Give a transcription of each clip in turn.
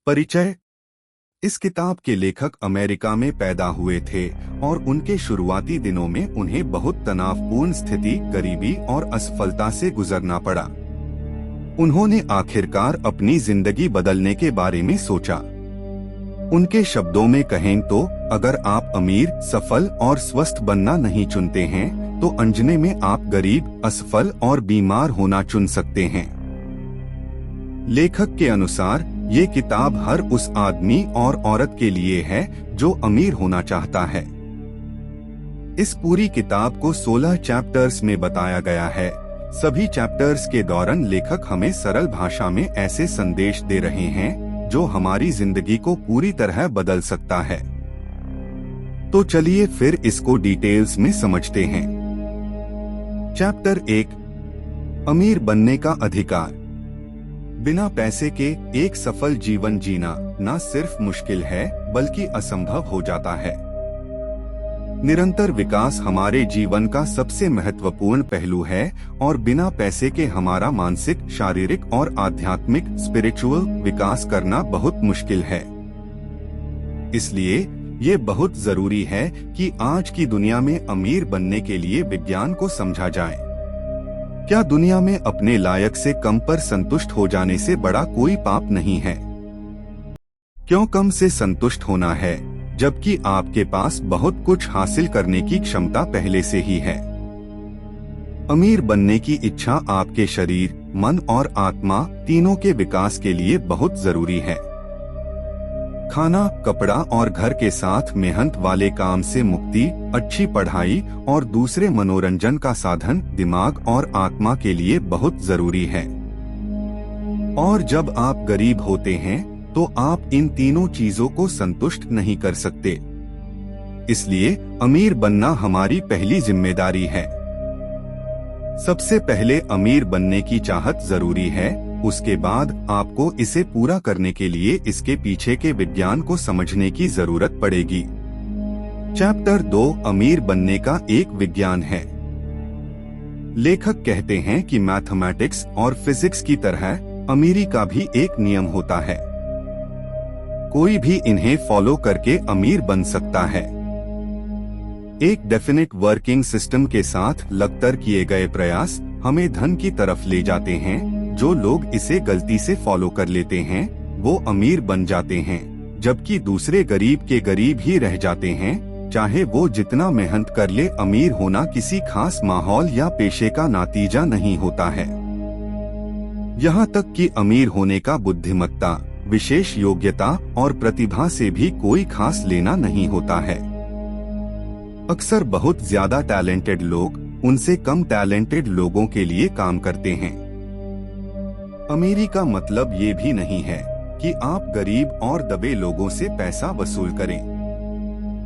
परिचय। इस किताब के लेखक अमेरिका में पैदा हुए थे और उनके शुरुआती दिनों में उन्हें बहुत तनावपूर्ण स्थिति, गरीबी और असफलता से गुजरना पड़ा। उन्होंने आखिरकार अपनी जिंदगी बदलने के बारे में सोचा। उनके शब्दों में कहें तो, अगर आप अमीर, सफल और स्वस्थ बनना नहीं चुनते हैं, तो अनजाने में आप गरीब, असफल और बीमार होना चुन सकते हैं। लेखक के अनुसार ये किताब हर उस आदमी और औरत के लिए है जो अमीर होना चाहता है। इस पूरी किताब को 16 चैप्टर्स में बताया गया है। सभी चैप्टर्स के दौरान लेखक हमें सरल भाषा में ऐसे संदेश दे रहे हैं जो हमारी जिंदगी को पूरी तरह बदल सकता है। तो चलिए फिर इसको डिटेल्स में समझते हैं। चैप्टर 1, अमीर बनने का अधिकार। बिना पैसे के एक सफल जीवन जीना न सिर्फ मुश्किल है बल्कि असंभव हो जाता है। निरंतर विकास हमारे जीवन का सबसे महत्वपूर्ण पहलू है और बिना पैसे के हमारा मानसिक, शारीरिक और आध्यात्मिक स्पिरिचुअल विकास करना बहुत मुश्किल है। इसलिए ये बहुत जरूरी है कि आज की दुनिया में अमीर बनने के लिए विज्ञान को समझा जाए। क्या दुनिया में अपने लायक से कम पर संतुष्ट हो जाने से बड़ा कोई पाप नहीं है? क्यों कम से संतुष्ट होना है जबकि आपके पास बहुत कुछ हासिल करने की क्षमता पहले से ही है? अमीर बनने की इच्छा आपके शरीर, मन और आत्मा तीनों के विकास के लिए बहुत जरूरी है। खाना, कपड़ा और घर के साथ मेहनत वाले काम से मुक्ति, अच्छी पढ़ाई और दूसरे मनोरंजन का साधन दिमाग और आत्मा के लिए बहुत जरूरी है। और जब आप गरीब होते हैं तो आप इन तीनों चीजों को संतुष्ट नहीं कर सकते। इसलिए अमीर बनना हमारी पहली जिम्मेदारी है। सबसे पहले अमीर बनने की चाहत जरूरी है, उसके बाद आपको इसे पूरा करने के लिए इसके पीछे के विज्ञान को समझने की जरूरत पड़ेगी। चैप्टर 2, अमीर बनने का एक विज्ञान है। लेखक कहते हैं कि मैथमेटिक्स और फिजिक्स की तरह अमीरी का भी एक नियम होता है। कोई भी इन्हें फॉलो करके अमीर बन सकता है। एक डेफिनेट वर्किंग सिस्टम के साथ लगातार किए गए प्रयास हमें धन की तरफ ले जाते हैं। जो लोग इसे गलती से फॉलो कर लेते हैं वो अमीर बन जाते हैं, जबकि दूसरे गरीब के गरीब ही रह जाते हैं। चाहे वो जितना मेहनत कर ले, अमीर होना किसी खास माहौल या पेशे का नतीजा नहीं होता है। यहाँ तक कि अमीर होने का बुद्धिमत्ता, विशेष योग्यता और प्रतिभा से भी कोई खास लेना नहीं होता है। अक्सर बहुत ज्यादा टैलेंटेड लोग उनसे कम टैलेंटेड लोगों के लिए काम करते हैं। अमीरी का मतलब ये भी नहीं है कि आप गरीब और दबे लोगों से पैसा वसूल करें,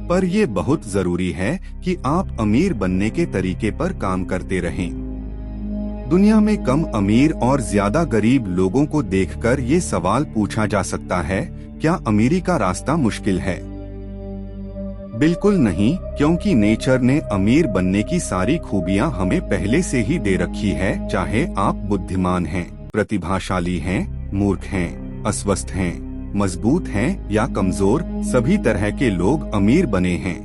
पर ये बहुत जरूरी है कि आप अमीर बनने के तरीके पर काम करते रहें। दुनिया में कम अमीर और ज्यादा गरीब लोगों को देखकर ये सवाल पूछा जा सकता है, क्या अमीरी का रास्ता मुश्किल है? बिल्कुल नहीं, क्योंकि नेचर ने अमीर बनने की सारी खूबियां हमें पहले से ही दे रखी है। चाहे आप बुद्धिमान हैं, प्रतिभाशाली हैं, मूर्ख हैं, अस्वस्थ हैं, मजबूत हैं या कमजोर, सभी तरह के लोग अमीर बने हैं।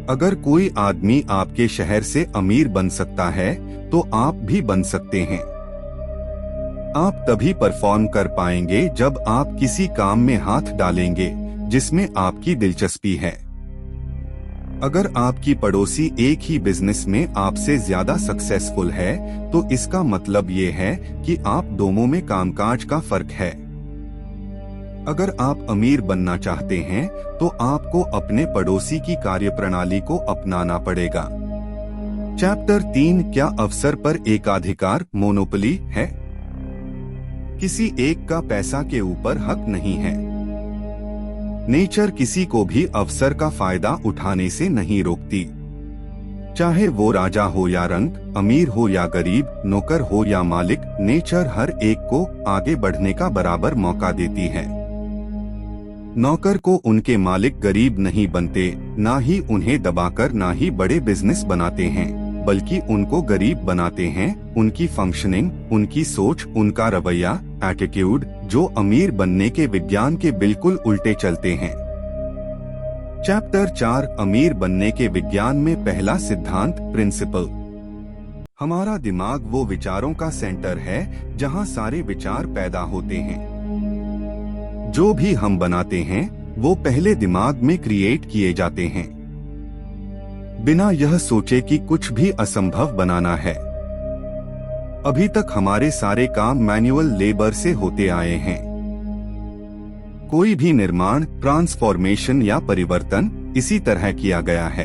अगर कोई आदमी आपके शहर से अमीर बन सकता है तो आप भी बन सकते हैं। आप तभी परफॉर्म कर पाएंगे जब आप किसी काम में हाथ डालेंगे जिसमें आपकी दिलचस्पी है। अगर आपकी पड़ोसी एक ही बिजनेस में आपसे ज्यादा सक्सेसफुल है तो इसका मतलब ये है कि आप दोनों में कामकाज का फर्क है। अगर आप अमीर बनना चाहते हैं तो आपको अपने पड़ोसी की कार्यप्रणाली को अपनाना पड़ेगा। चैप्टर 3, क्या अवसर पर एकाधिकार मोनोपोली है? किसी एक का पैसा के ऊपर हक नहीं है। नेचर किसी को भी अवसर का फायदा उठाने से नहीं रोकती। चाहे वो राजा हो या रंक, अमीर हो या गरीब, नौकर हो या मालिक, नेचर हर एक को आगे बढ़ने का बराबर मौका देती है। नौकर को उनके मालिक गरीब नहीं बनते, ना ही उन्हें दबाकर ना ही बड़े बिजनेस बनाते हैं, बल्कि उनको गरीब बनाते हैं। उनकी फंक्शनिंग, उनकी सोच, उनका रवैया, एटीट्यूड जो अमीर बनने के विज्ञान के बिल्कुल उल्टे चलते हैं। चैप्टर 4 अमीर बनने के विज्ञान में पहला सिद्धांत प्रिंसिपल। हमारा दिमाग वो विचारों का सेंटर है जहां सारे विचार पैदा होते हैं। जो भी हम बनाते हैं वो पहले दिमाग में क्रिएट किए जाते हैं, बिना यह सोचे कि कुछ भी असंभव बनाना है। अभी तक हमारे सारे काम मैन्युअल लेबर से होते आए हैं। कोई भी निर्माण, ट्रांसफॉर्मेशन या परिवर्तन इसी तरह किया गया है।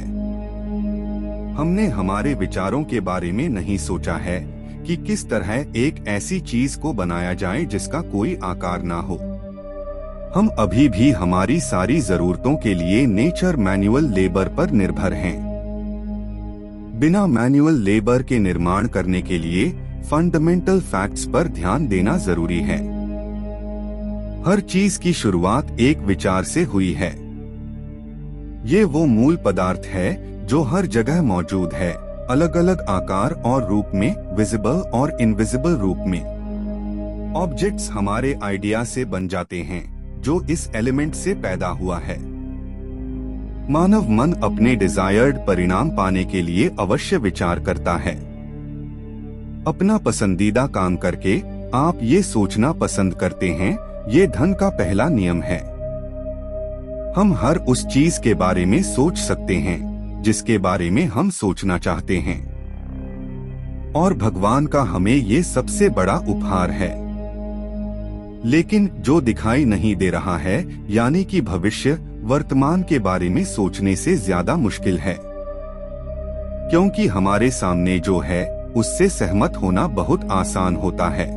हमने हमारे विचारों के बारे में नहीं सोचा है कि किस तरह एक ऐसी चीज को बनाया जाए जिसका कोई आकार ना हो। हम अभी भी हमारी सारी जरूरतों के लिए नेचर मैन्युअल लेबर पर निर्भर हैं। बिना मैन्युअल लेबर के निर्माण करने के लिए फंडामेंटल फैक्ट्स पर ध्यान देना जरूरी है। हर चीज की शुरुआत एक विचार से हुई है। ये वो मूल पदार्थ है जो हर जगह मौजूद है, अलग अलग आकार और रूप में, विजिबल और इनविजिबल रूप में। ऑब्जेक्ट्स हमारे आइडिया से बन जाते हैं जो इस एलिमेंट से पैदा हुआ है। मानव मन अपने डिजायर्ड परिणाम पाने के लिए अवश्य विचार करता है। अपना पसंदीदा काम करके आप ये सोचना पसंद करते हैं, ये धन का पहला नियम है। हम हर उस चीज के बारे में सोच सकते हैं जिसके बारे में हम सोचना चाहते हैं, और भगवान का हमें ये सबसे बड़ा उपहार है। लेकिन जो दिखाई नहीं दे रहा है, यानी कि भविष्य, वर्तमान के बारे में सोचने से ज्यादा मुश्किल है, क्योंकि हमारे सामने जो है उससे सहमत होना बहुत आसान होता है,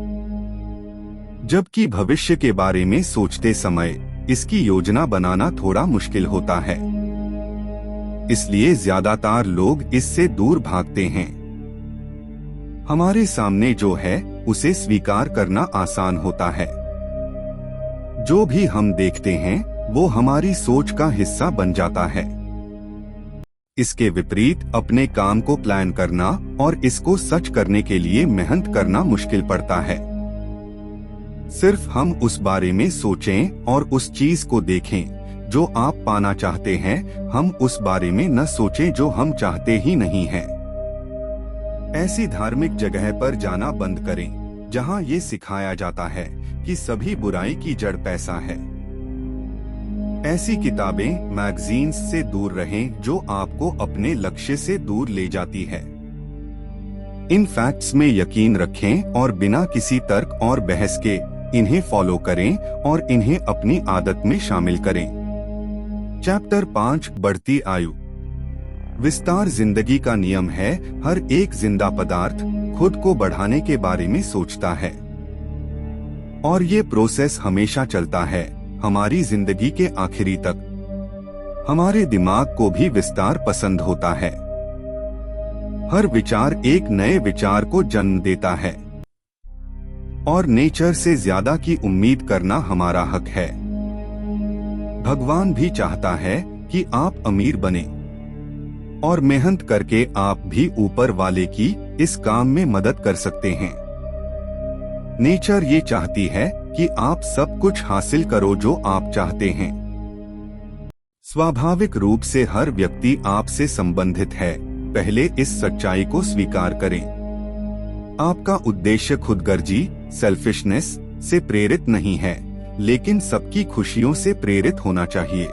जबकि भविष्य के बारे में सोचते समय इसकी योजना बनाना थोड़ा मुश्किल होता है। इसलिए ज्यादातर लोग इससे दूर भागते हैं। हमारे सामने जो है उसे स्वीकार करना आसान होता है। जो भी हम देखते हैं वो हमारी सोच का हिस्सा बन जाता है। इसके विपरीत अपने काम को प्लान करना और इसको सच करने के लिए मेहनत करना मुश्किल पड़ता है। सिर्फ हम उस बारे में सोचें और उस चीज को देखें जो आप पाना चाहते हैं। हम उस बारे में न सोचें जो हम चाहते ही नहीं हैं। ऐसी धार्मिक जगह पर जाना बंद करें जहां ये सिखाया जाता है कि सभी बुराई की जड़ पैसा है। ऐसी किताबें, मैगजीन्स से दूर रहें जो आपको अपने लक्ष्य से दूर ले जाती है। इन फैक्ट्स में यकीन रखें और बिना किसी तर्क और बहस के इन्हें फॉलो करें और इन्हें अपनी आदत में शामिल करें। चैप्टर 5 बढ़ती आयु। विस्तार जिंदगी का नियम है। हर एक जिंदा पदार्थ खुद को बढ़ाने के बारे में सोचता है, और ये प्रोसेस हमेशा चलता है, हमारी जिंदगी के आखिरी तक। हमारे दिमाग को भी विस्तार पसंद होता है। हर विचार एक नए विचार को जन्म देता है, और नेचर से ज्यादा की उम्मीद करना हमारा हक है। भगवान भी चाहता है कि आप अमीर बने, और मेहनत करके आप भी ऊपर वाले की इस काम में मदद कर सकते हैं। नेचर ये चाहती है कि आप सब कुछ हासिल करो जो आप चाहते हैं। स्वाभाविक रूप से हर व्यक्ति आपसे संबंधित है। पहले इस सच्चाई को स्वीकार करें। आपका उद्देश्य खुदगर्जी, सेल्फिशनेस से प्रेरित नहीं है, लेकिन सबकी खुशियों से प्रेरित होना चाहिए।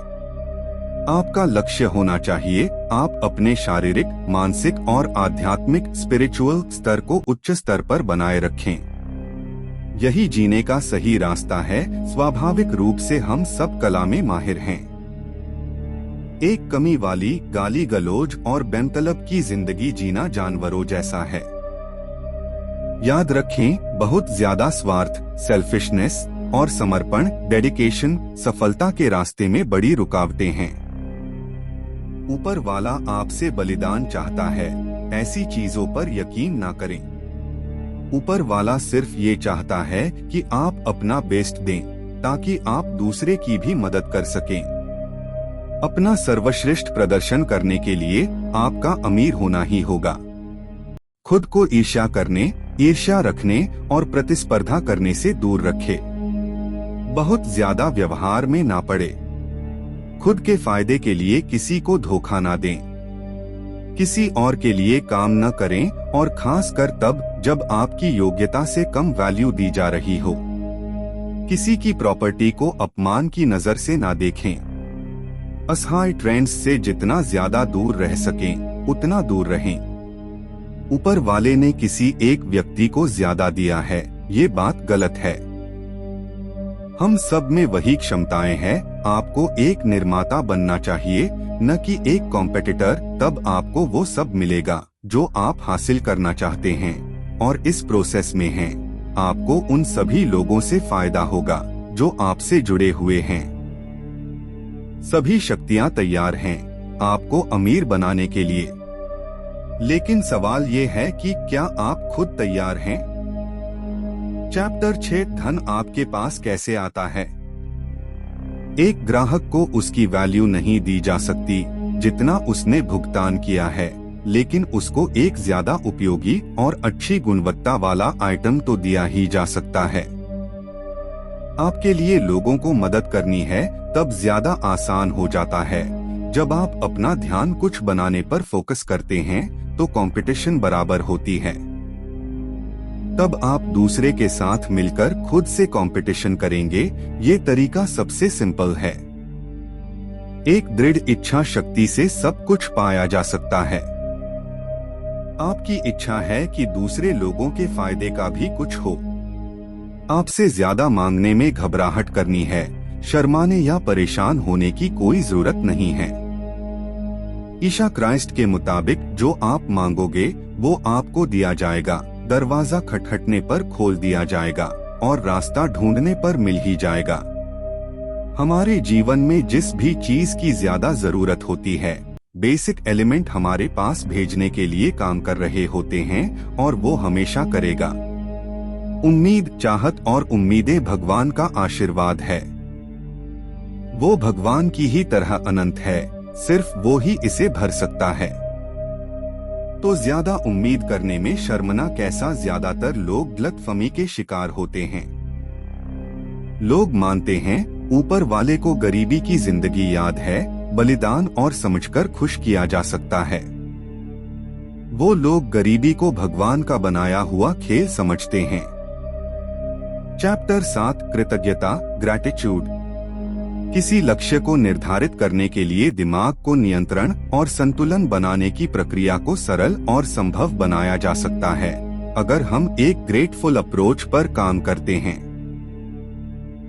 आपका लक्ष्य होना चाहिए आप अपने शारीरिक, मानसिक और आध्यात्मिक स्पिरिचुअल स्तर को उच्च स्तर पर बनाए रखें। यही जीने का सही रास्ता है। स्वाभाविक रूप से हम सब कला में माहिर हैं। एक कमी वाली, गाली गलौज और बेमतलब की जिंदगी जीना जानवरों जैसा है। याद रखें, बहुत ज्यादा स्वार्थ, सेल्फिशनेस और समर्पण, डेडिकेशन सफलता के रास्ते में बड़ी रुकावटें हैं। ऊपर वाला आपसे बलिदान चाहता है, ऐसी चीजों पर यकीन ना करें। ऊपर वाला सिर्फ ये चाहता है कि आप अपना बेस्ट दें ताकि आप दूसरे की भी मदद कर सकें। अपना सर्वश्रेष्ठ प्रदर्शन करने के लिए आपका अमीर होना ही होगा। खुद को ईर्ष्या करने, ईर्ष्या रखने और प्रतिस्पर्धा करने से दूर रखें। बहुत ज्यादा व्यवहार में ना पड़े। खुद के फायदे के लिए किसी को धोखा ना दें। किसी और के लिए काम न करें, और खासकर तब जब आपकी योग्यता से कम वैल्यू दी जा रही हो। किसी की प्रॉपर्टी को अपमान की नजर से ना देखें। असहाय ट्रेंड्स से जितना ज्यादा दूर रह सकें, उतना दूर रहें। ऊपर वाले ने किसी एक व्यक्ति को ज्यादा दिया है, ये बात गलत है। हम सब में वही क्षमताएं हैं। आपको एक निर्माता बनना चाहिए, न कि एक कॉम्पिटिटर। तब आपको वो सब मिलेगा जो आप हासिल करना चाहते हैं, और इस प्रोसेस में हैं। आपको उन सभी लोगों से फायदा होगा जो आपसे जुड़े हुए हैं। सभी शक्तियां तैयार हैं आपको अमीर बनाने के लिए। लेकिन सवाल ये है कि क्या आप खुद तैयार हैं? चैप्टर 6 धन आपके पास कैसे आता है। एक ग्राहक को उसकी वैल्यू नहीं दी जा सकती जितना उसने भुगतान किया है, लेकिन उसको एक ज्यादा उपयोगी और अच्छी गुणवत्ता वाला आइटम तो दिया ही जा सकता है। आपके लिए लोगों को मदद करनी है तब ज्यादा आसान हो जाता है। जब आप अपना ध्यान कुछ बनाने पर फोकस करते हैं तो कंपटीशन बराबर होती है। तब आप दूसरे के साथ मिलकर खुद से कंपटीशन करेंगे। ये तरीका सबसे सिंपल है। एक दृढ़ इच्छा शक्ति से सब कुछ पाया जा सकता है। आपकी इच्छा है कि दूसरे लोगों के फायदे का भी कुछ हो। आपसे ज्यादा मांगने में घबराहट करनी है। शर्माने या परेशान होने की कोई जरूरत नहीं है। ईसा क्राइस्ट के मुताबिक जो आप मांगोगे वो आपको दिया जाएगा। दरवाजा खटखटने पर खोल दिया जाएगा और रास्ता ढूंढने पर मिल ही जाएगा। हमारे जीवन में जिस भी चीज की ज्यादा जरूरत होती है, बेसिक एलिमेंट हमारे पास भेजने के लिए काम कर रहे होते हैं, और वो हमेशा करेगा। उम्मीद, चाहत और उम्मीदें भगवान का आशीर्वाद है। वो भगवान की ही तरह अनंत है, सिर्फ वो ही इसे भर सकता है। तो ज्यादा उम्मीद करने में शर्मना कैसा? ज्यादातर लोग गलतफहमी के शिकार होते हैं। लोग मानते हैं ऊपर वाले को गरीबी की जिंदगी याद है, बलिदान और समझकर खुश किया जा सकता है। वो लोग गरीबी को भगवान का बनाया हुआ खेल समझते हैं। चैप्टर 7 कृतज्ञता, ग्रैटिट्यूड। किसी लक्ष्य को निर्धारित करने के लिए दिमाग को नियंत्रण और संतुलन बनाने की प्रक्रिया को सरल और संभव बनाया जा सकता है अगर हम एक ग्रेटफुल अप्रोच पर काम करते हैं।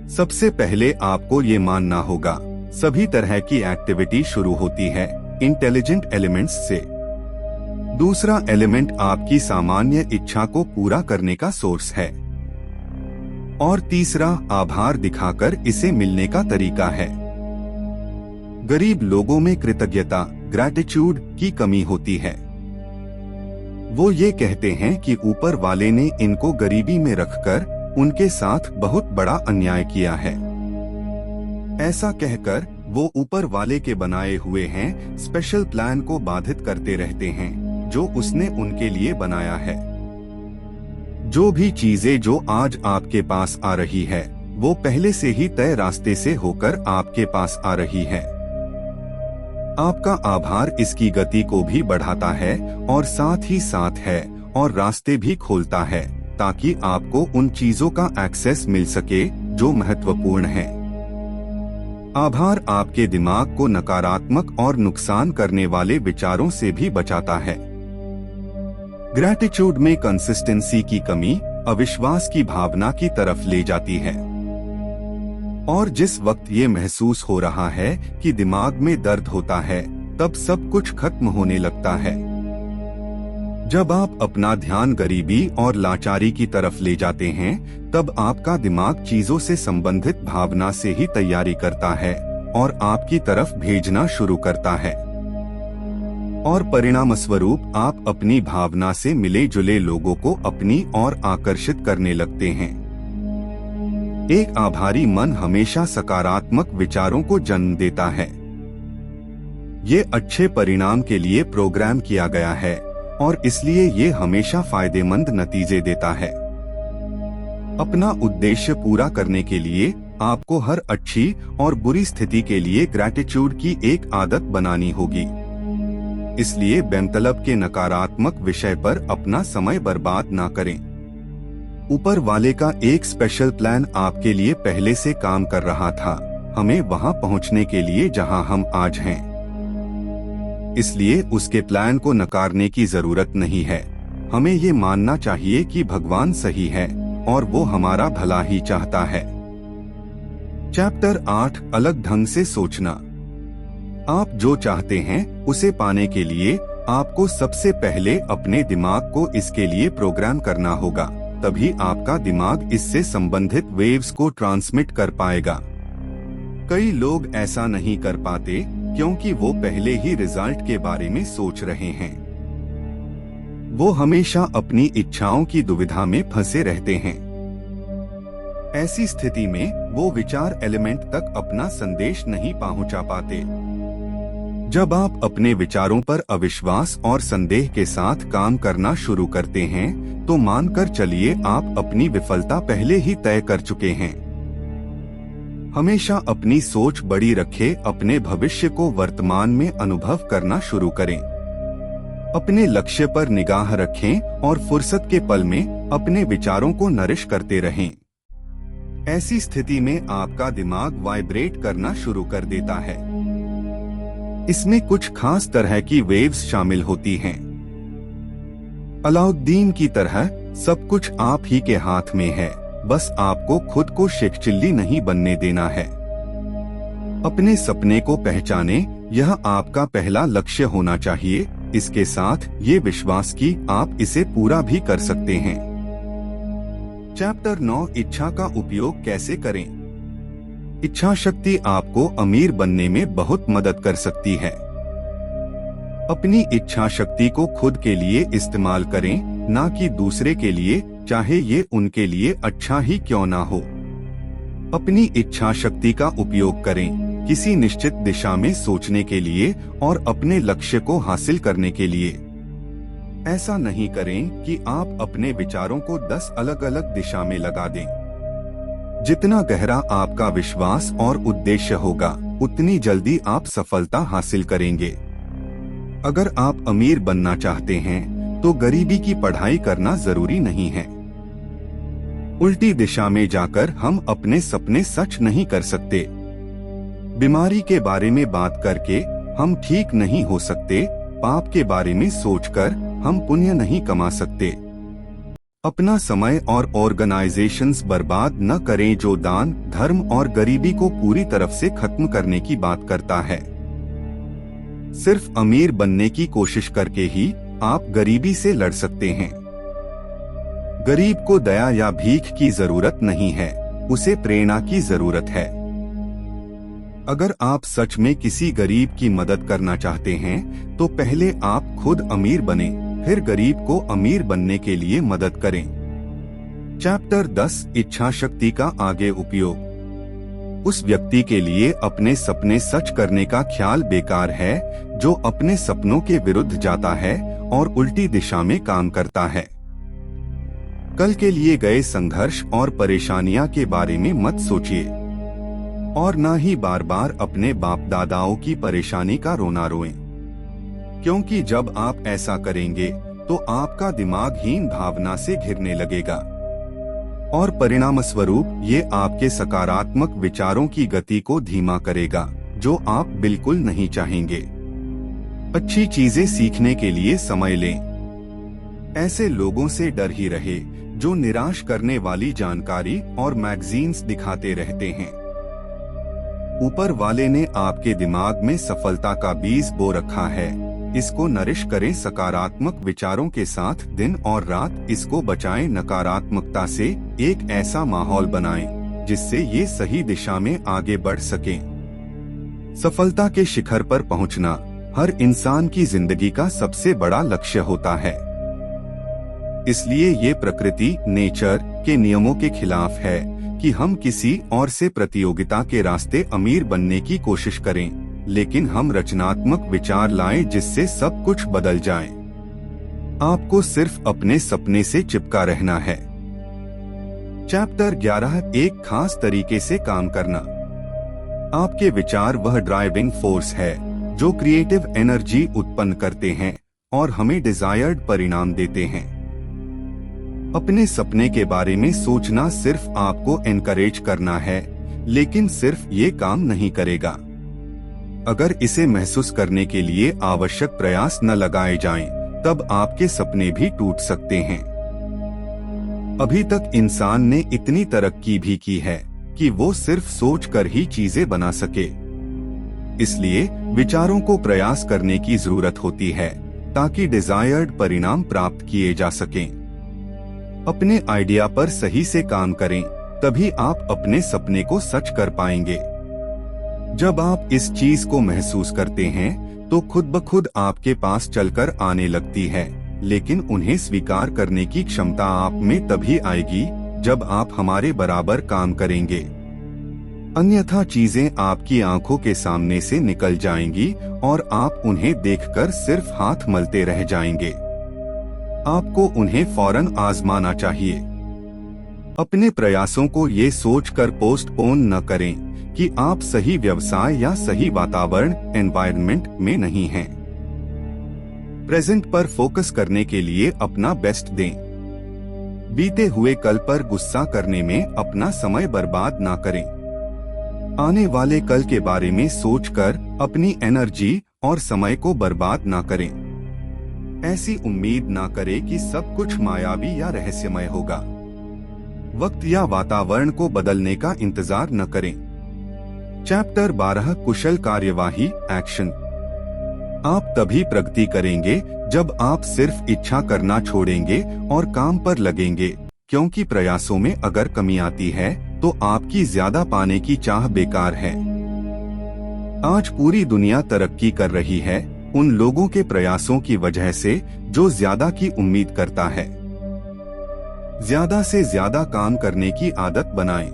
सबसे पहले आपको ये मानना होगा, सभी तरह की एक्टिविटी शुरू होती है इंटेलिजेंट एलिमेंट्स से। दूसरा एलिमेंट आपकी सामान्य इच्छा को पूरा करने का सोर्स है, और तीसरा आभार दिखाकर इसे मिलने का तरीका है। गरीब लोगों में कृतज्ञता, ग्रैटिट्यूड की कमी होती है। वो ये कहते हैं कि ऊपर वाले ने इनको गरीबी में रखकर उनके साथ बहुत बड़ा अन्याय किया है। ऐसा कहकर वो ऊपर वाले के बनाए हुए हैं स्पेशल प्लान को बाधित करते रहते हैं जो उसने उनके लिए बनाया है। जो भी चीजें जो आज आपके पास आ रही है वो पहले से ही तय रास्ते से होकर आपके पास आ रही है। आपका आभार इसकी गति को भी बढ़ाता है और साथ ही साथ है और रास्ते भी खोलता है ताकि आपको उन चीजों का एक्सेस मिल सके जो महत्वपूर्ण है। आभार आपके दिमाग को नकारात्मक और नुकसान करने वाले विचारों से भी बचाता है। ग्रैटिट्यूड में कंसिस्टेंसी की कमी अविश्वास की भावना की तरफ ले जाती है, और जिस वक्त ये महसूस हो रहा है कि दिमाग में दर्द होता है तब सब कुछ खत्म होने लगता है। जब आप अपना ध्यान गरीबी और लाचारी की तरफ ले जाते हैं तब आपका दिमाग चीजों से संबंधित भावना से ही तैयारी करता है और आपकी तरफ भेजना शुरू करता है, और परिणाम स्वरूप आप अपनी भावना से मिले जुले लोगों को अपनी ओर आकर्षित करने लगते हैं। एक आभारी मन हमेशा सकारात्मक विचारों को जन्म देता है। ये अच्छे परिणाम के लिए प्रोग्राम किया गया है और इसलिए ये हमेशा फायदेमंद नतीजे देता है। अपना उद्देश्य पूरा करने के लिए आपको हर अच्छी और बुरी स्थिति के लिए ग्रैटिट्यूड की एक आदत बनानी होगी। इसलिए बेमतलब के नकारात्मक विषय पर अपना समय बर्बाद ना करें। ऊपर वाले का एक स्पेशल प्लान आपके लिए पहले से काम कर रहा था, हमें वहां पहुंचने के लिए जहां हम आज हैं। इसलिए उसके प्लान को नकारने की जरूरत नहीं है। हमें ये मानना चाहिए कि भगवान सही है और वो हमारा भला ही चाहता है। चैप्टर 8 अलग ढंग से सोचना। आप जो चाहते हैं उसे पाने के लिए आपको सबसे पहले अपने दिमाग को इसके लिए प्रोग्राम करना होगा, तभी आपका दिमाग इससे संबंधित वेव्स को ट्रांसमिट कर पाएगा। कई लोग ऐसा नहीं कर पाते क्योंकि वो पहले ही रिजल्ट के बारे में सोच रहे हैं। वो हमेशा अपनी इच्छाओं की दुविधा में फंसे रहते हैं। ऐसी स्थिति में वो विचार एलिमेंट तक अपना संदेश नहीं पहुंचा पाते। जब आप अपने विचारों पर अविश्वास और संदेह के साथ काम करना शुरू करते हैं, तो मानकर चलिए आप अपनी विफलता पहले ही तय कर चुके हैं। हमेशा अपनी सोच बड़ी रखें, अपने भविष्य को वर्तमान में अनुभव करना शुरू करें। अपने लक्ष्य पर निगाह रखें और फुर्सत के पल में अपने विचारों को नरिश करते रहें। ऐसी स्थिति में आपका दिमाग वाइब्रेट करना शुरू कर देता है। इसमें कुछ खास तरह की वेव्स शामिल होती हैं। अलाउद्दीन की तरह सब कुछ आप ही के हाथ में है, बस आपको खुद को शेख चिल्ली नहीं बनने देना है। अपने सपने को पहचाने, यह आपका पहला लक्ष्य होना चाहिए। इसके साथ ये विश्वास कि आप इसे पूरा भी कर सकते हैं। चैप्टर 9 इच्छा का उपयोग कैसे करें। इच्छा शक्ति आपको अमीर बनने में बहुत मदद कर सकती है। अपनी इच्छा शक्ति को खुद के लिए इस्तेमाल करें, ना कि दूसरे के लिए, चाहे ये उनके लिए अच्छा ही क्यों ना हो। अपनी इच्छा शक्ति का उपयोग करें किसी निश्चित दिशा में सोचने के लिए और अपने लक्ष्य को हासिल करने के लिए। ऐसा नहीं करें कि आप अपने विचारों को 10 अलग अलग दिशा में लगा दें। जितना गहरा आपका विश्वास और उद्देश्य होगा, उतनी जल्दी आप सफलता हासिल करेंगे। अगर आप अमीर बनना चाहते हैं, तो गरीबी की पढ़ाई करना जरूरी नहीं है। उल्टी दिशा में जाकर हम अपने सपने सच नहीं कर सकते। बीमारी के बारे में बात करके हम ठीक नहीं हो सकते। पाप के बारे में सोचकर हम पुण्य नहीं कमा सकते। अपना समय और ऑर्गेनाइजेशंस बर्बाद न करें जो दान, धर्म और गरीबी को पूरी तरफ से खत्म करने की बात करता है। सिर्फ अमीर बनने की कोशिश करके ही आप गरीबी से लड़ सकते हैं। गरीब को दया या भीख की जरूरत नहीं है, उसे प्रेरणा की जरूरत है। अगर आप सच में किसी गरीब की मदद करना चाहते हैं, तो पहले आप खुद अमीर बने, फिर गरीब को अमीर बनने के लिए मदद करें। चैप्टर 10 इच्छा शक्ति का आगे उपयोग। उस व्यक्ति के लिए अपने सपने सच करने का ख्याल बेकार है जो अपने सपनों के विरुद्ध जाता है और उल्टी दिशा में काम करता है। कल के लिए गए संघर्ष और परेशानियां के बारे में मत सोचिए और ना ही बार बार अपने बाप दादाओं की परेशानी का रोना रोएं, क्योंकि जब आप ऐसा करेंगे तो आपका दिमाग हीन भावना से घिरने लगेगा और परिणाम स्वरूप ये आपके सकारात्मक विचारों की गति को धीमा करेगा, जो आप बिल्कुल नहीं चाहेंगे। अच्छी चीजें सीखने के लिए समय लें। ऐसे लोगों से डर ही रहे जो निराश करने वाली जानकारी और मैगजीन्स दिखाते रहते हैं। ऊपर वाले ने आपके दिमाग में सफलता का बीज बो रखा है। इसको नरिश करें सकारात्मक विचारों के साथ दिन और रात। इसको बचाएं नकारात्मकता से। एक ऐसा माहौल बनाएं जिससे ये सही दिशा में आगे बढ़ सकें। सफलता के शिखर पर पहुंचना हर इंसान की जिंदगी का सबसे बड़ा लक्ष्य होता है। इसलिए ये प्रकृति नेचर के नियमों के खिलाफ है कि हम किसी और से प्रतियोगिता के रास्ते अमीर बनने की कोशिश करें, लेकिन हम रचनात्मक विचार लाएं जिससे सब कुछ बदल जाए। आपको सिर्फ अपने सपने से चिपका रहना है। चैप्टर 11 एक खास तरीके से काम करना। आपके विचार वह ड्राइविंग फोर्स है जो क्रिएटिव एनर्जी उत्पन्न करते हैं और हमें डिजायर्ड परिणाम देते हैं। अपने सपने के बारे में सोचना सिर्फ आपको एनकरेज करना है, लेकिन सिर्फ ये काम नहीं करेगा अगर इसे महसूस करने के लिए आवश्यक प्रयास न लगाए जाएं, तब आपके सपने भी टूट सकते हैं। अभी तक इंसान ने इतनी तरक्की भी की है कि वो सिर्फ सोचकर ही चीजें बना सके। इसलिए विचारों को प्रयास करने की जरूरत होती है ताकि डिजायर्ड परिणाम प्राप्त किए जा सकें। अपने आइडिया पर सही से काम करें, तभी आप अपने सपने को सच कर पाएंगे। जब आप इस चीज को महसूस करते हैं तो खुद ब खुद आपके पास चलकर आने लगती है, लेकिन उन्हें स्वीकार करने की क्षमता आप में तभी आएगी जब आप हमारे बराबर काम करेंगे। अन्यथा चीजें आपकी आंखों के सामने से निकल जाएंगी और आप उन्हें देखकर सिर्फ हाथ मलते रह जाएंगे। आपको उन्हें फौरन आजमाना चाहिए। अपने प्रयासों को ये सोचकर पोस्टपोन न करें कि आप सही व्यवसाय या सही वातावरण एनवायरनमेंट में नहीं हैं। प्रेजेंट पर फोकस करने के लिए अपना बेस्ट दें। बीते हुए कल पर गुस्सा करने में अपना समय बर्बाद ना करें। आने वाले कल के बारे में सोचकर अपनी एनर्जी और समय को बर्बाद ना करें। ऐसी उम्मीद ना करें कि सब कुछ मायावी या रहस्यमय होगा। वक्त या वातावरण को बदलने का इंतजार न करें। चैप्टर 12 कुशल कार्यवाही एक्शन। आप तभी प्रगति करेंगे जब आप सिर्फ इच्छा करना छोड़ेंगे और काम पर लगेंगे, क्योंकि प्रयासों में अगर कमी आती है तो आपकी ज्यादा पाने की चाह बेकार है। आज पूरी दुनिया तरक्की कर रही है उन लोगों के प्रयासों की वजह से जो ज्यादा की उम्मीद करता है। ज्यादा से ज्यादा काम करने की आदत बनाएं।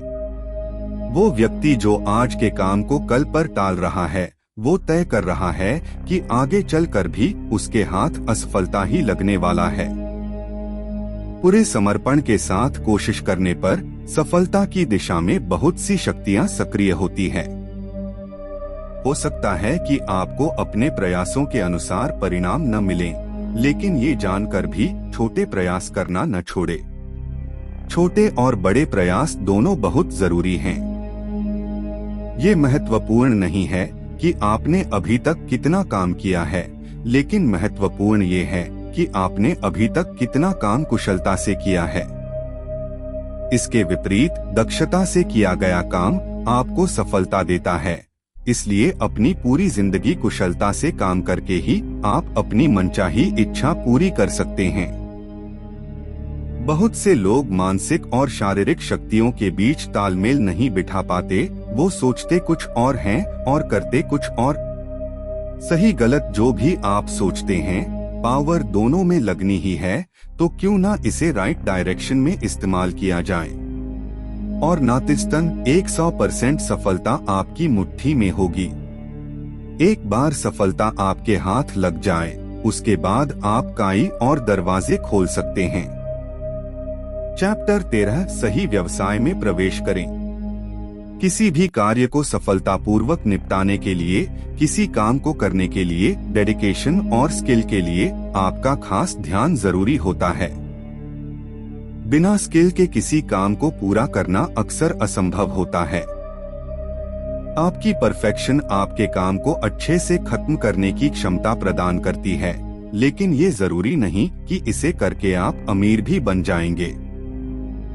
वो व्यक्ति जो आज के काम को कल पर टाल रहा है, वो तय कर रहा है कि आगे चलकर भी उसके हाथ असफलता ही लगने वाला है। पूरे समर्पण के साथ कोशिश करने पर सफलता की दिशा में बहुत सी शक्तियां सक्रिय होती है। हो सकता है कि आपको अपने प्रयासों के अनुसार परिणाम न मिलें, लेकिन ये जानकर भी छोटे प्रयास करना न छोड़े। छोटे और बड़े प्रयास दोनों बहुत जरूरी हैं। ये महत्वपूर्ण नहीं है कि आपने अभी तक कितना काम किया है, लेकिन महत्वपूर्ण ये है कि आपने अभी तक कितना काम कुशलता से किया है। इसके विपरीत दक्षता से किया गया काम आपको सफलता देता है। इसलिए अपनी पूरी जिंदगी कुशलता से काम करके ही आप अपनी मनचाही इच्छा पूरी कर सकते हैं। बहुत से लोग मानसिक और शारीरिक शक्तियों के बीच तालमेल नहीं बिठा पाते। वो सोचते कुछ और हैं और करते कुछ और। सही गलत जो भी आप सोचते हैं, पावर दोनों में लगनी ही है, तो क्यों ना इसे राइट डायरेक्शन में इस्तेमाल किया जाए। और नातिस्तन 100% सफलता आपकी मुट्ठी में होगी। एक बार सफलता आपके हाथ लग जाए, उसके बाद आप काई और दरवाजे खोल सकते हैं। चैप्टर 13 सही व्यवसाय में प्रवेश करें। किसी भी कार्य को सफलतापूर्वक निपटाने के लिए, किसी काम को करने के लिए डेडिकेशन और स्किल के लिए आपका खास ध्यान जरूरी होता है। बिना स्किल के किसी काम को पूरा करना अक्सर असंभव होता है। आपकी परफेक्शन आपके काम को अच्छे से खत्म करने की क्षमता प्रदान करती है, लेकिन ये जरूरी नहीं कि इसे करके आप अमीर भी बन जाएंगे।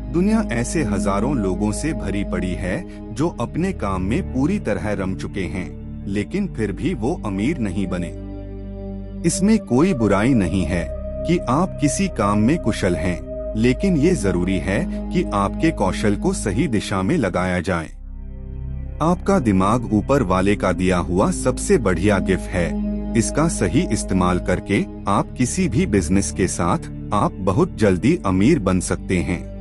दुनिया ऐसे हजारों लोगों से भरी पड़ी है जो अपने काम में पूरी तरह रम चुके हैं, लेकिन फिर भी वो अमीर नहीं बने। इसमें कोई बुराई नहीं है कि आप किसी काम में कुशल हैं, लेकिन ये जरूरी है कि आपके कौशल को सही दिशा में लगाया जाए। आपका दिमाग ऊपर वाले का दिया हुआ सबसे बढ़िया गिफ्ट है। इसका सही इस्तेमाल करके आप किसी भी बिजनेस के साथ आप बहुत जल्दी अमीर बन सकते हैं।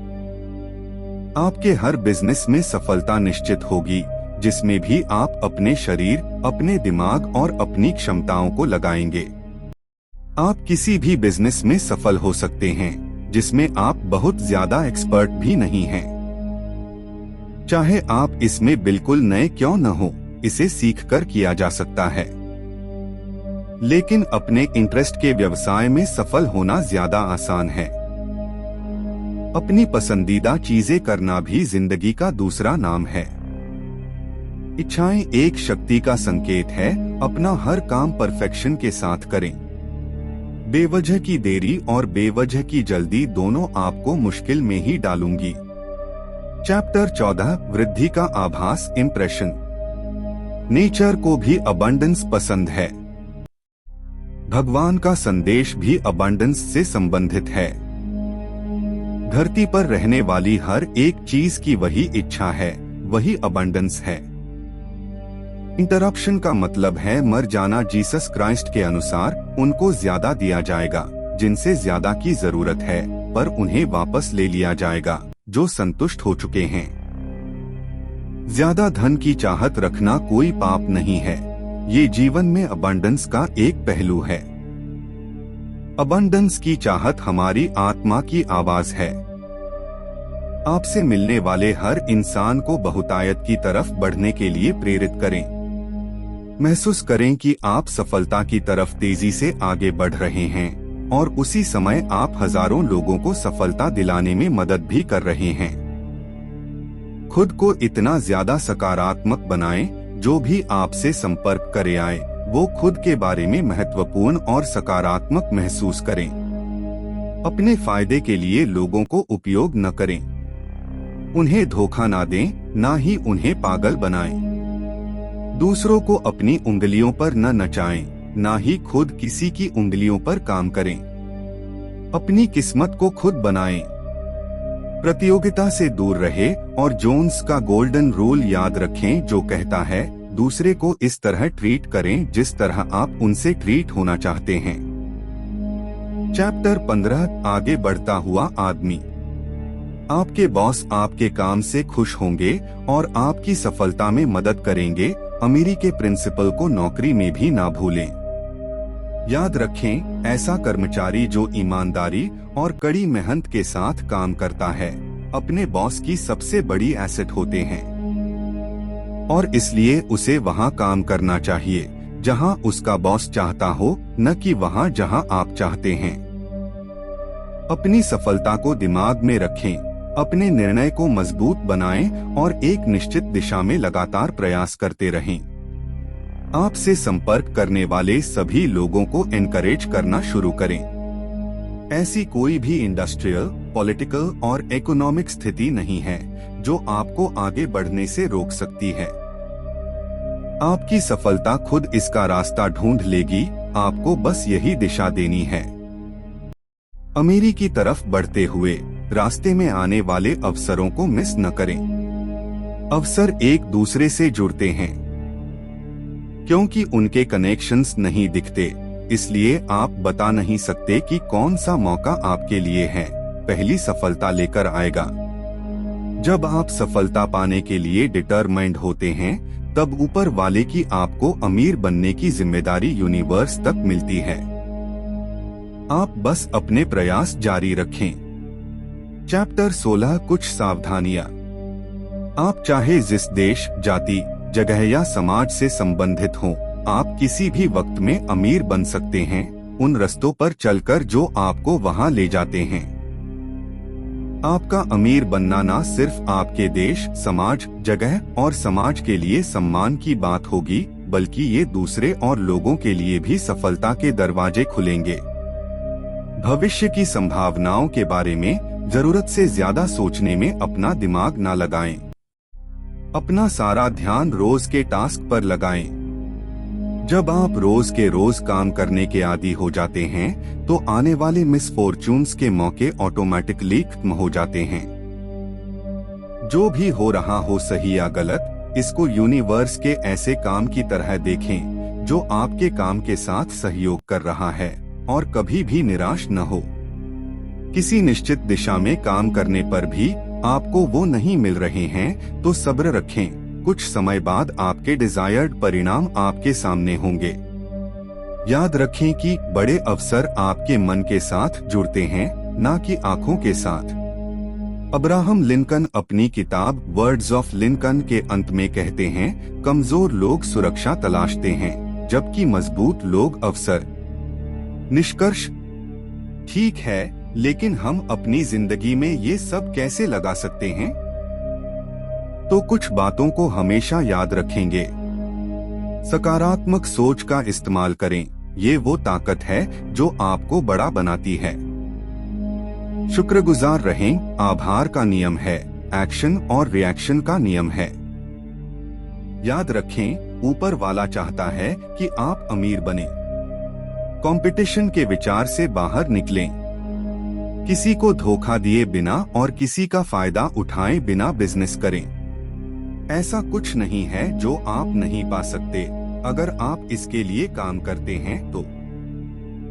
आपके हर बिजनेस में सफलता निश्चित होगी, जिसमें भी आप अपने शरीर, अपने दिमाग और अपनी क्षमताओं को लगाएंगे। आप किसी भी बिजनेस में सफल हो सकते हैं जिसमें आप बहुत ज्यादा एक्सपर्ट भी नहीं हैं। चाहे आप इसमें बिल्कुल नए क्यों न हो, इसे सीखकर किया जा सकता है। लेकिन अपने इंटरेस्ट के व्यवसाय में सफल होना ज्यादा आसान है। अपनी पसंदीदा चीजें करना भी जिंदगी का दूसरा नाम है। इच्छाएं एक शक्ति का संकेत है। अपना हर काम परफेक्शन के साथ करें। बेवजह की देरी और बेवजह की जल्दी दोनों आपको मुश्किल में ही डालूंगी। चैप्टर 14 वृद्धि का आभास इम्प्रेशन। नेचर को भी अबंडेंस पसंद है। भगवान का संदेश भी अबंडेंस से संबंधित है। धरती पर रहने वाली हर एक चीज की वही इच्छा है, वही अबंडेंस है। इंटरप्शन का मतलब है मर जाना। जीसस क्राइस्ट के अनुसार उनको ज्यादा दिया जाएगा जिनसे ज्यादा की जरूरत है, पर उन्हें वापस ले लिया जाएगा जो संतुष्ट हो चुके हैं। ज्यादा धन की चाहत रखना कोई पाप नहीं है। ये जीवन में अबंडेंस का एक पहलू है। अबंडेंस की चाहत हमारी आत्मा की आवाज है। आपसे मिलने वाले हर इंसान को बहुतायत की तरफ बढ़ने के लिए प्रेरित करें। महसूस करें कि आप सफलता की तरफ तेजी से आगे बढ़ रहे हैं और उसी समय आप हजारों लोगों को सफलता दिलाने में मदद भी कर रहे हैं। खुद को इतना ज्यादा सकारात्मक बनाएं, जो भी आपसे संपर्क करे आए वो खुद के बारे में महत्वपूर्ण और सकारात्मक महसूस करें। अपने फायदे के लिए लोगों को उपयोग न करें। उन्हें धोखा ना दें, ना ही उन्हें पागल बनाएं। दूसरों को अपनी उंगलियों पर न नचाएं, ना ही खुद किसी की उंगलियों पर काम करें। अपनी किस्मत को खुद बनाएं। प्रतियोगिता से दूर रहे और जोन्स का गोल्डन रूल याद रखें, जो कहता है दूसरे को इस तरह ट्रीट करें जिस तरह आप उनसे ट्रीट होना चाहते हैं। चैप्टर 15 आगे बढ़ता हुआ आदमी। आपके बॉस आपके काम से खुश होंगे और आपकी सफलता में मदद करेंगे। अमीरी के प्रिंसिपल को नौकरी में भी ना भूलें। याद रखें, ऐसा कर्मचारी जो ईमानदारी और कड़ी मेहनत के साथ काम करता है अपने बॉस की सबसे बड़ी एसेट होते हैं, और इसलिए उसे वहां काम करना चाहिए जहां उसका बॉस चाहता हो, न कि वहां जहां आप चाहते हैं। अपनी सफलता को दिमाग में रखें, अपने निर्णय को मजबूत बनाएं और एक निश्चित दिशा में लगातार प्रयास करते रहें। आपसे संपर्क करने वाले सभी लोगों को एनकरेज करना शुरू करें। ऐसी कोई भी इंडस्ट्रियल, पॉलिटिकल और इकोनॉमिक स्थिति नहीं है जो आपको आगे बढ़ने से रोक सकती है। आपकी सफलता खुद इसका रास्ता ढूंढ लेगी, आपको बस यही दिशा देनी है। अमीरी की तरफ बढ़ते हुए रास्ते में आने वाले अवसरों को मिस न करें। अवसर एक दूसरे से जुड़ते हैं क्योंकि उनके कनेक्शंस नहीं दिखते, इसलिए आप बता नहीं सकते कि कौन सा मौका आपके लिए है पहली सफलता लेकर आएगा। जब आप सफलता पाने के लिए डिटरमाइंड होते हैं, तब ऊपर वाले की आपको अमीर बनने की जिम्मेदारी यूनिवर्स तक मिलती है। आप बस अपने प्रयास जारी रखें। चैप्टर 16 कुछ सावधानियां। आप चाहे जिस देश, जाति, जगह या समाज से संबंधित हों, आप किसी भी वक्त में अमीर बन सकते हैं उन रास्तों पर चलकर जो आपको वहां ले जाते हैं। आपका अमीर बनना न सिर्फ आपके देश, समाज, जगह और समाज के लिए सम्मान की बात होगी, बल्कि ये दूसरे और लोगों के लिए भी सफलता के दरवाजे खुलेंगे। भविष्य की संभावनाओं के बारे में जरूरत से ज्यादा सोचने में अपना दिमाग ना लगाएं। अपना सारा ध्यान रोज के टास्क पर लगाएं। जब आप रोज के रोज काम करने के आदी हो जाते हैं, तो आने वाले मिसफॉर्चून्स के मौके ऑटोमेटिकली खत्म हो जाते हैं। जो भी हो रहा हो, सही या गलत, इसको यूनिवर्स के ऐसे काम की तरह देखें जो आपके काम के साथ सहयोग कर रहा है, और कभी भी निराश न हो। किसी निश्चित दिशा में काम करने पर भी आपको वो नहीं मिल रहे हैं, तो सब्र रखें। कुछ समय बाद आपके डिजायर्ड परिणाम आपके सामने होंगे। याद रखें कि बड़े अवसर आपके मन के साथ जुड़ते हैं, ना कि आंखों के साथ। अब्राहम लिंकन अपनी किताब वर्ड्स ऑफ लिंकन के अंत में कहते हैं, कमजोर लोग सुरक्षा तलाशते हैं जबकि मजबूत लोग अवसर। निष्कर्ष, ठीक है, लेकिन हम अपनी जिंदगी में ये सब कैसे लगा सकते हैं? तो कुछ बातों को हमेशा याद रखेंगे। सकारात्मक सोच का इस्तेमाल करें, ये वो ताकत है जो आपको बड़ा बनाती है। शुक्रगुजार रहें, आभार का नियम है, एक्शन और रिएक्शन का नियम है। याद रखें, ऊपर वाला चाहता है कि आप अमीर बने। कंपटीशन के विचार से बाहर निकलें। किसी को धोखा दिए बिना और किसी का फायदा उठाए बिना बिजनेस करें। ऐसा कुछ नहीं है जो आप नहीं पा सकते, अगर आप इसके लिए काम करते हैं तो।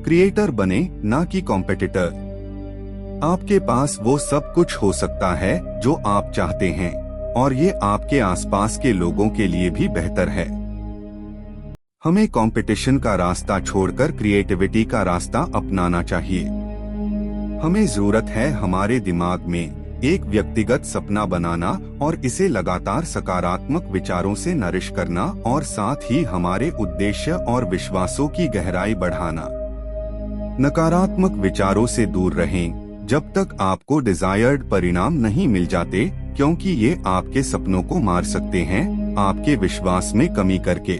क्रिएटर बने, ना कि कॉम्पिटिटर। आपके पास वो सब कुछ हो सकता है जो आप चाहते हैं, और ये आपके आसपास के लोगों के लिए भी बेहतर है। हमें कंपटीशन का रास्ता छोड़कर क्रिएटिविटी का रास्ता अपनाना चाहिए। हमें जरूरत है हमारे दिमाग में एक व्यक्तिगत सपना बनाना और इसे लगातार सकारात्मक विचारों से नरिश करना, और साथ ही हमारे उद्देश्य और विश्वासों की गहराई बढ़ाना। नकारात्मक विचारों से दूर रहें जब तक आपको डिजायर्ड परिणाम नहीं मिल जाते, क्योंकि ये आपके सपनों को मार सकते हैं, आपके विश्वास में कमी करके।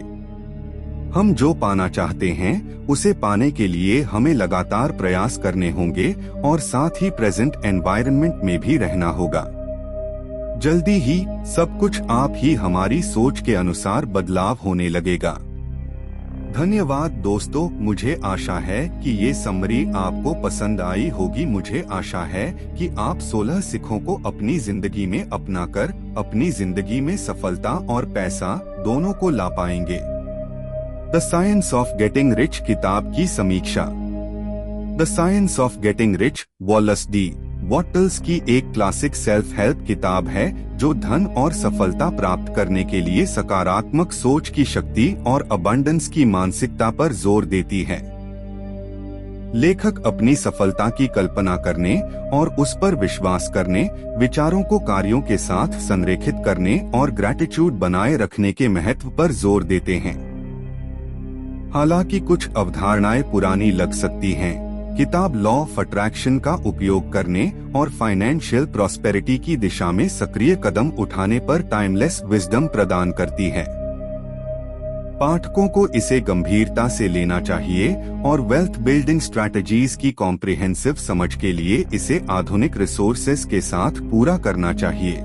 हम जो पाना चाहते हैं उसे पाने के लिए हमें लगातार प्रयास करने होंगे, और साथ ही प्रेजेंट एनवायरनमेंट में भी रहना होगा। जल्दी ही सब कुछ आप ही हमारी सोच के अनुसार बदलाव होने लगेगा। धन्यवाद दोस्तों, मुझे आशा है कि ये समरी आपको पसंद आई होगी। मुझे आशा है कि आप 16 सीखों को अपनी जिंदगी में अपनाकर अपनी जिंदगी में सफलता और पैसा दोनों को ला पाएंगे। The science of getting rich किताब की समीक्षा। The science of getting rich Wallace D Wattles की एक क्लासिक सेल्फ हेल्प किताब है जो धन और सफलता प्राप्त करने के लिए सकारात्मक सोच की शक्ति और अबंडेंस की मानसिकता पर जोर देती है। लेखक अपनी सफलता की कल्पना करने और उस पर विश्वास करने, विचारों को कार्यों के साथ संरेखित करने और ग्रैटिट्यूड बनाए रखने के महत्व पर जोर देते हैं। हालांकि कुछ अवधारणाएं पुरानी लग सकती हैं, किताब लॉ ऑफ अट्रैक्शन का उपयोग करने और फाइनेंशियल प्रॉस्पेरिटी की दिशा में सक्रिय कदम उठाने पर टाइमलेस विजडम प्रदान करती है। पाठकों को इसे गंभीरता से लेना चाहिए और वेल्थ बिल्डिंग स्ट्रैटेजीज की कॉम्प्रिहेंसिव समझ के लिए इसे आधुनिक रिसोर्सेज के साथ पूरा करना चाहिए।